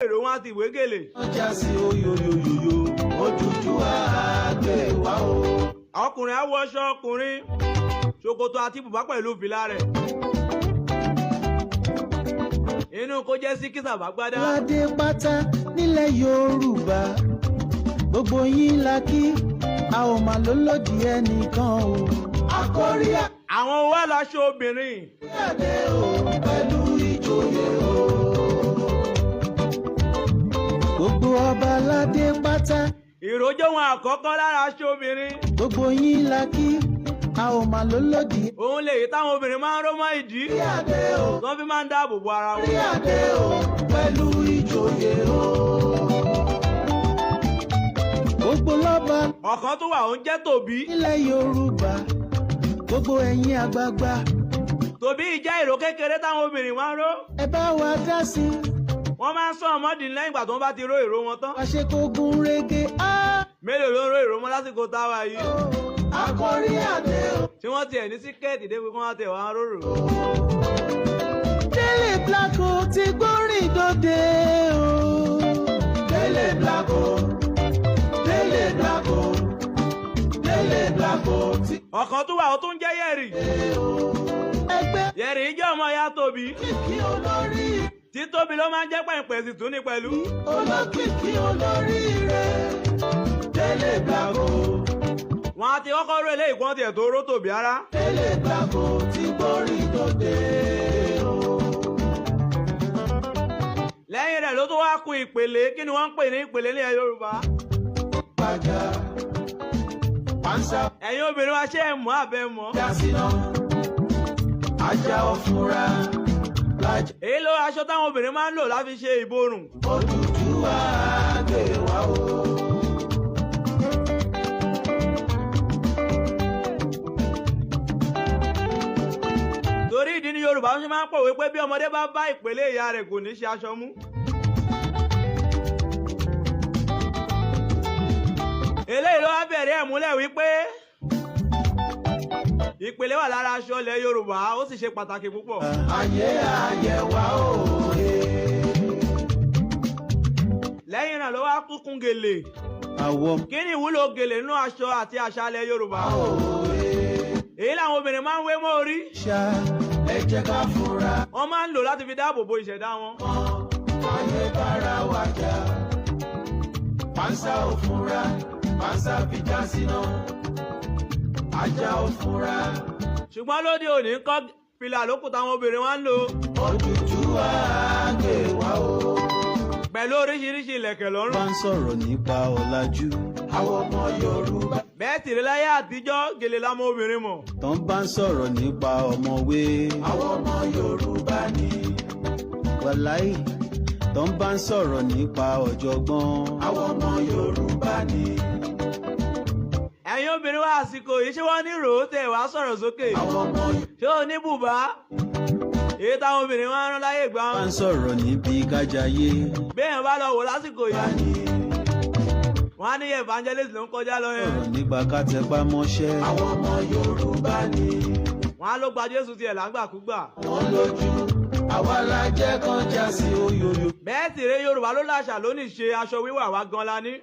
èrò wọn àti ìwé gèlè. ọjà sí oyoyoyoyo ojújú àgbẹ̀ wá o. ọkùnrin á wọṣọ ọkùnrin ṣòkòtò àti bùbá pẹ̀lú fìlà rẹ̀. inú kó jẹ́ síkísà bàgbádá. ládé pátá nílẹ̀ Yorùbá gbogbo yín la kí a ò máa lólòdì ẹnìkan o. àkórí àwọn owó aláṣọ obìnrin. àdé o pẹ̀lú ìjòyè o. gbogbo ọba ládé pátá. ìròjọ́ wọn àkọ́kọ́ lára aṣọ obìnrin. gbogbo yín la kí a ò máa lólòdì. òun lè táwọn obìnrin máa ń ró mọ́ ìdí. àdé o. wọ́n fi máa ń dáàbò bo ara wọn. àdé o pẹ̀lú ìjòyè o. gbogbo lọ́ba ọ̀kan tó wà ó ń jẹ́ tòbí. nílẹ̀ Yorùbá gbogbo ẹ̀yin àgbààgbà tòbí ìjà ìró kékeré táwọn obìnrin máa ń ró. ẹ bá wa dá sí i. wọ́n máa ń sọ ọmọdé lẹ́yìn ìgbà tó ń bá ti ró ìró wọn tán. wá ṣe kó gún régé á. mélòó ló ń ró ìró mọ́ lásìkò táwa yìí. àkórí àdé o. tí wọ́n tiẹ̀ ní síkẹ́ẹ̀tì débi kí wọ́n tẹ̀ wá rórò. Délé Blanco ti gbórin dòde o. Délé Blanco, Délé Blanco, Délé Blanco ti ọ̀kan tó wà ó tún jẹ́ yẹ̀rì. ẹgbẹ́ yẹ̀rì jẹ́ ọmọ ya tóbi. kìkì olórí. tí tóbi ló máa ń jẹ́ pẹ̀ǹpẹ̀ sì tún ní pẹ̀lú. olókìkí olórí rẹ̀. Délé Blanco, wọ́n á ti kọ́kọ́ ró eléyìí kan tiẹ̀ tó ró tòbí ara. Délé Blanco ti gbórin dòde o. lẹ́yìn rẹ̀ ló tó wá kun ìpele kí ni wọ́n ń pè ní ìpele ní Yorùbá. Bàjá, pàǹsá. ẹ̀yin obìnrin wa ṣe é mọ̀ àbẹ́ mọ̀. Jásínà, ajá òfúnra, lájà. èyí ló aṣọ táwọn obìnrin máa ń lò láti ṣe ìborùn. Òdùdú àgbẹ̀ wá o. torí ìdí ni Yorùbá ṣe máa ń pòwe pé bí ọmọdé bá bá ìpele ìyá rẹ̀ kò ní ṣe aṣọ mú. eléyìí ló wá bẹ̀rẹ̀ ẹ̀ múlẹ̀ wípé ìpele wà lára aṣọ ilẹ̀ Yorùbá ó sì ṣe pàtàkì púpọ̀. ayé wá o. lẹ́yìn náà ló wá kúnkún gèlè. àwọ̀ kí ni ìwúlò gèlè nínú aṣọ àti àṣà ilẹ̀ Yorùbá? èyí làwọn obìnrin máa ń wé mọ́ orí. ṣá ẹ jẹ́ ká fura. wọ́n máa ń lò láti fi dáàbò bo ìṣẹ̀dá wọn. ayé bára wa jà. pàǹsá ò fura. pàǹsá fi Jásínà. ajá ò fura. ṣùgbọ́n lóde òní ń kọ́ fìlà lókùn táwọn obìnrin wá ń lò. òdùdú àgbẹ̀ wá o. pẹ̀lú oríṣiríṣi ìlẹ̀kẹ̀ lọ́rùn. bá ń sọ̀rọ̀ nípa ọ̀làjú. àwọn ọmọ Yorùbá. bẹ́ẹ̀ sì rí láyé àtijọ́ gèlè lámọ́ obìnrin mọ̀. tó ń bá ń sọ̀rọ̀ nípa ọ̀mọ̀wé. àwọn ọmọ Yorùbá ni. wàláì tó ń bá ń sọ̀rọ̀ nípa ọ̀jọ̀gbọ́n. àwọn ọmọ Yorùbá ni. ẹ̀yin obìnrin wa àsìkò yìí ṣé wọ́n ní ròó tẹ̀ wá sọ̀rọ̀ sókè. àwọn ọmọ ṣé o ní bùbá? èyí táwọn obìnrin máa ń rán láyé ìgbà bá wọn. ń sọ̀rọ̀ níbi kájayé. béèyàn bá lọ wò lásìkò yìí. wọ́n á ní evangelist ló ń kọjá lọ yẹn. sọ̀rọ̀ nípa kátẹpá mọ́ṣẹ́. àwọn ọmọ Yorùbá ni. wọ́n á ló gba Jésù tiẹ̀ lágbàkúgbà. wọ́n lójú àwa la jẹ́ kan já sí oyoyo. bẹ́ẹ̀ sì rí Yorùbá ló láṣà lónìí ṣe aṣọ wíwà wa gan la ní.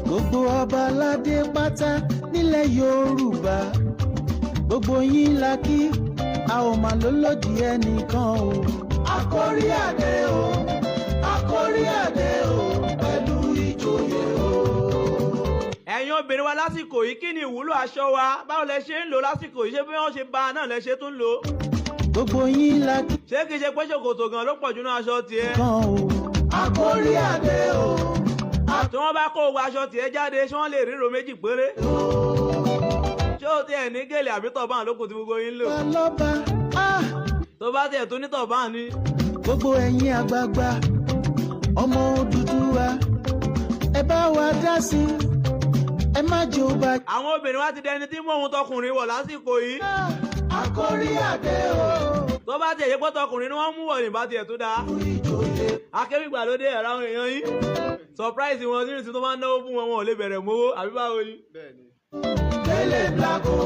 gbogbo ọba aládé pátá nílẹ̀ Yorùbá gbogbo yín la kí a ò máa lólòdì ẹnìkan o. àkórí àdé o àkórí àdé o pẹ̀lú ìjòyè o. ẹ̀yin obìnrin wa lásìkò yìí kí ni ìwúlò aṣọ wa báwo lẹ ṣe ń lò lásìkò yìí ṣé bí wọ́n ṣe bá a náà lẹ ṣe tún lò. gbogbo yín la kí ṣé kìí ṣe pé ṣòkòtò gan ló pọ̀ jù náà aṣọ tiẹ̀. kan o. àkórí àdé o. tí wọ́n bá kó owó aṣọ tiẹ̀ jáde ṣé wọ́n lè ríro méjì péré. ṣé o tiẹ̀ ní gèlè àbí tọ̀bán lókùn tí gbogbo yín lò. ọlọ́ba tó bá tiẹ̀ tó ní tọ̀bán ni. gbogbo ẹ̀yin àgbààgbà ọmọ Odùduwà ẹ bá wa dá sí i ẹ má jẹ́ ó bá. àwọn obìnrin wa ti dẹni tí mú ohun tọkùnrin wọ̀ lásìkò yìí. àkórí àdé o. tó bá tiẹ̀ yẹ pé tọkùnrin ni wọ́n mú wọ̀ ní bá tiẹ̀ tó dáa. akéwìgbà ló dé ẹ̀rọ àwọn èèyàn yìí. surprise wọn nínú tí tó máa ń náwó fún wọn ò lè bẹ̀rẹ̀ mówó àbí báwo ni. Délé Blanco,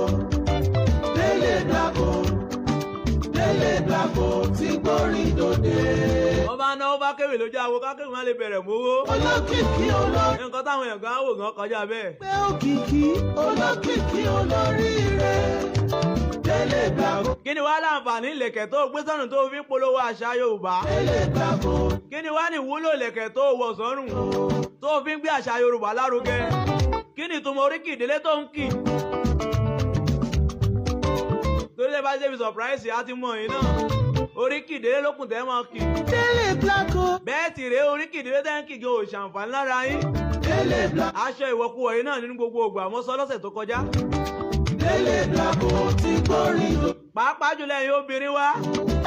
lóde. wọ́n bá náwó bá kéwì lójú àwo kákéwì má lè bẹ̀rẹ̀ mówó. olókìkí olórí. nǹkan táwọn èèyàn gan wò gan kọjá bẹ́ẹ̀. pé òkìkí olókìkí olóríire. Délé Bravo. kí ni wàá láǹfààní ìlẹ̀kẹ̀ tó gbé sọ́rùn tó fi ń polówó àṣà Yorùbá. Délé Bravo. kí ni wàá ní ìwúlò ìlẹ̀kẹ̀ tó wọ̀ sọ́rùn tó fi ń gbé àṣà Yorùbá lárugẹ. kí ni ìtumọ̀ oríkì ìdílé tó ń kì. torí ẹ bá ṣe fi surprise á ti mọ̀ yín náà. oríkì ìdílé lókùn tẹ́ mọ́ kì. Délé Bravo. bẹ́ẹ̀ sì rèé oríkì ìdílé tẹ́ ń kì gan ò ṣàǹfààní lára yín. Délé Bravo. aṣọ ìwọ̀kuwọ̀ yìí náà nínú gbogbo ògbà mo sọ lọ́sẹ̀ tó kọjá. Délé Bravo ti gbórí lọ. pàápàá jùlọ ẹ̀yin obìnrin wa.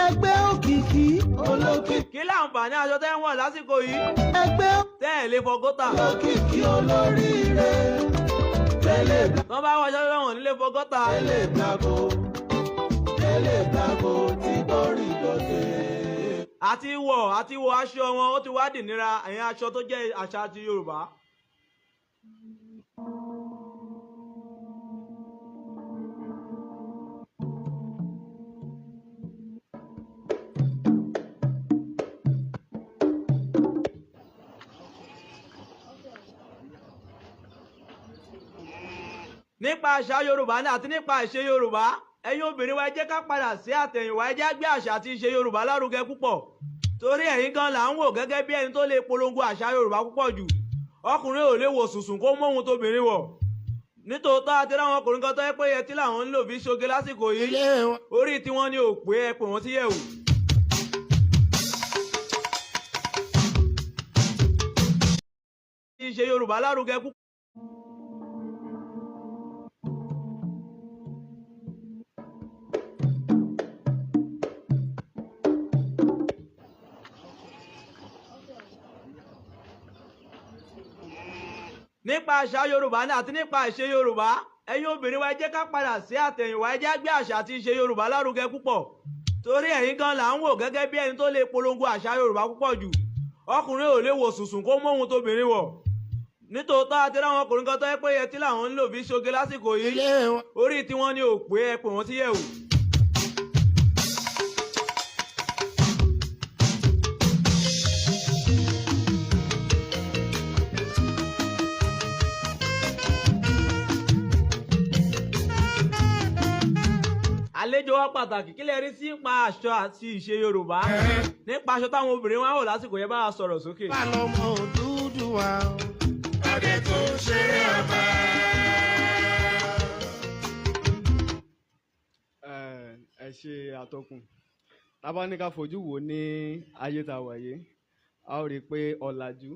ẹgbẹ́ òkìkí olókìkí. kí láǹfààní aṣọ tẹ́ ń wọ̀ lásìkò yìí. ẹgbẹ́ tẹ́ ẹ̀ lè fọgọ́tà. òkìkí olóríire. Délé Bravo. wọ́n bá wọ aṣọ tó wọ̀n nílé fọgọ́tà. Délé Bravo. Délé Bravo ti gbórí lóde. àti wọ aṣọ wọn ó ti wá dì níra ẹ̀yin aṣọ tó jẹ́ àṣà ti Yorùbá. nípa àṣà Yorùbá náà àti nípa ìṣe Yorùbá ẹ̀yin obìnrin wa ẹ jẹ́ ká padà sí àtẹ̀yìnwá ẹ jẹ́ gbé àṣà àti ìṣe Yorùbá lárugẹ púpọ̀ torí ẹ̀yin gan là ń wò gẹ́gẹ́ bí ẹni tó lè polongo àṣà Yorùbá púpọ̀ jù ọkùnrin ò lè wò sùnsùn kó mọ́ ohun tóbìnrin wọ̀ nítòótọ́ àti ráwọn ọkùnrin kan tó yẹ pé yẹtí làwọn ń lò fi ṣoge lásìkò yìí orí tiwọn ni ò pé ẹ pè wọ́n sí yẹ̀wò. ìṣe Yorùbá lárugẹ púpọ̀. nípa àṣà Yorùbá náà àti nípa ìṣe Yorùbá ẹ̀yin obìnrin wa ẹ jẹ́ ká padà sí àtẹ̀yìnwá ẹ jẹ́ gbé àṣà àti ìṣe Yorùbá lárugẹ púpọ̀ torí ẹ̀yin gan là ń wò gẹ́gẹ́ bí ẹni tó lè polongo àṣà Yorùbá púpọ̀ jù ọkùnrin ò lè wò sùnsùn kó mọ́ ohun tóbìnrin wọ̀ nítòótọ́ àti ráwọn ọkùnrin kan tó yẹ pé yẹtí làwọn ń lò fi ṣoge lásìkò yìí orí tiwọn ni ò pé ẹ pè wọ́n sí yẹ̀wò. àlejò wa pàtàkì kí lẹ rí sí nípa aṣọ àti ìṣe Yorùbá nípa aṣọ táwọn obìnrin wa wò lásìkò yẹn bá a sọ̀rọ̀ sókè. Balọ̀mọ Odùduwà. Ọdẹ tó ń ṣeré ọba. Ẹ ṣe àtọkùn tá bá ní ká fojú wò ní ayé tá a wà yìí a ó rí i pé ọ̀làjú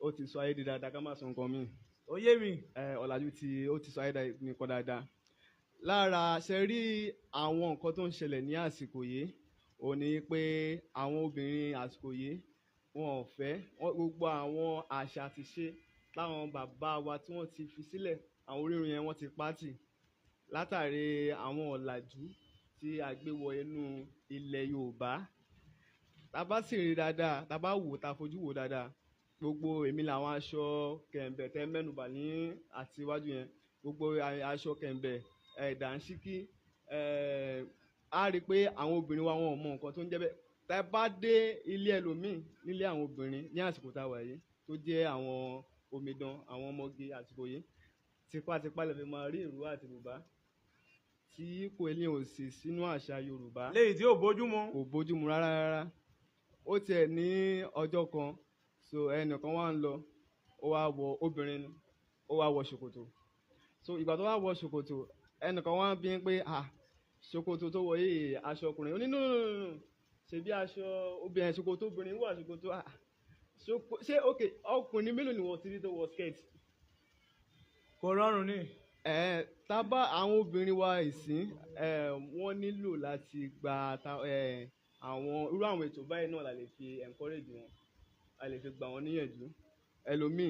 ó ti sọ ayé di dáadáa ká má sọ nǹkan míì. ó yé mi. ọ̀làjú ó ti sọ ayé nìkan dáadáa. lára ṣe rí àwọn nǹkan tó ń ṣẹlẹ̀ ní àsìkò yìí ò ní pé àwọn obìnrin àsìkò yìí wọn ò fẹ́ gbogbo àwọn àṣà àti ṣe láwọn bàbá wa tí wọ́n ti fi sílẹ̀ àwọn orírun yẹn wọ́n ti pátì látàrí àwọn ọ̀làjú tí a gbé wọ inú ilẹ̀ Yorùbá. Tá bá sì rí dáadáa tá bá wò tá fojú wò dáadáa gbogbo èmi làwọn aṣọ kẹ̀m̀bẹ̀ tẹ́ mẹ́nubà ní àtiwájú yẹn gbogbo aṣọ kẹ̀m̀bẹ̀ dàńṣíkí a rí i pé àwọn obìnrin wa wọn ò mọ nǹkan tó ń jẹ́ bẹ́ẹ̀ tá a bá dé ilé ẹlòmíì nílé àwọn obìnrin ní àsìkò tá a wà yìí tó jẹ́ àwọn omidan àwọn ọmọge àsìkò yìí tipátipá lè fi máa rí ìró àti bùbá tí kò ní ò sí sínú àṣà Yorùbá léyìí tí ò bójúmu. kò bójúmu rárá ó tiẹ̀ ní ọjọ́ kan so ẹnìkan wá ń lọ ó wá wọ obìnrin ó wá wọ ṣòkòtò so ìgbà tó wá wọ ṣòkòtò ẹnìkan wá ń bí pé ṣòkòtò tó wọ yìí aṣọ ọkùnrin ó ní nùnùnùnù ṣebí aṣọ obìnrin ṣòkòtò obìnrin wà ṣòkòtò ṣé ok ọkùnrin mélòó ni wọ́n ti rí tó wọ skirt. kò rọrùn ni. tábà àwọn obìnrin wa ìsín wọ́n nílò láti gba àwọn irú àwọn ètò báyìí náà la lè fi encourage wọn a lè fi gbà wọ́n níyànjú ẹlòmíì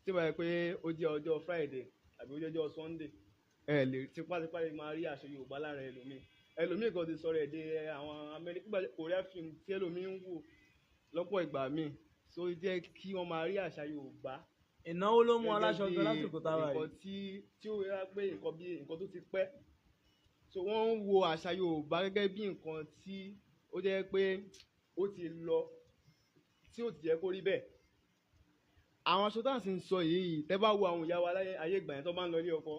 tí wọ́n yẹ pé ó jẹ́ ọjọ́ Friday àbí ó jẹ́ ọjọ́ Sunday lè tipátipá lè máa rí aṣọ Yorùbá lára ẹlòmíì kan ti sọ̀rọ̀ ẹ̀ dé àwọn Amẹ́ríkà Korea film tí ẹlòmíì ń wò lọ́pọ̀ ìgbà míì so jẹ́ kí wọ́n máa rí àṣà Yorùbá. ìnáwó ló mú aláṣọ gan lásìkò táwa yìí. nǹkan tí ó yára pé nǹkan tó ti pẹ́ so wọ́n ń wo àṣà Yorùbá gẹ́gẹ́ bí nǹkan tí ó jẹ́ pé ó ti lọ tí ó ti yẹ kó rí bẹ́ẹ̀. Àwọn aṣọ tá à ń sì ń sọ yìí tẹ́ bá wo àwọn ìyá wa ayé ìgbà yẹn tó bá ń lọ ilé ọkọ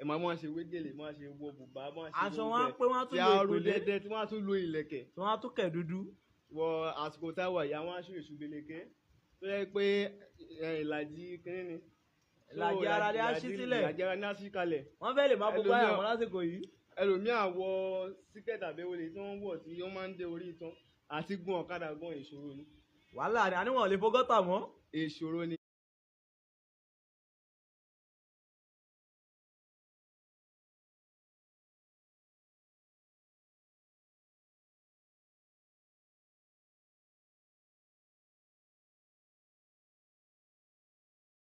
ẹ̀ máa ṣe wégèlè máa ṣe wọ bùbá máa ṣe aṣọ wọn pé wọn tún tí lo a ru ìpele dẹ́dẹ́ tí wọ́n á tún lo ìlẹ̀kẹ̀ tí wọn tún kẹ̀ dúdú. wọ àsìkò táwa yìí àwọn aṣọ ìṣubeleke tó yẹ pé ìlàjì kínní ni ìlàjì ara ni a ṣí sílẹ̀ ìlàjì ara ni a ṣí kalẹ̀. wọ́n fẹ́ lè má bọ́ báyà wọn lásìkò yìí. ẹlòmíà wọ síkẹ́tì àbẹ́wọlé tí wọ́n wọ̀ tí wọ́n máa ń dé orí itan àti gun ọ̀kadà gan ìṣòro ni. wàhálà ni àníwọ̀n lè fọgọ́tà mọ́. ìṣòro ni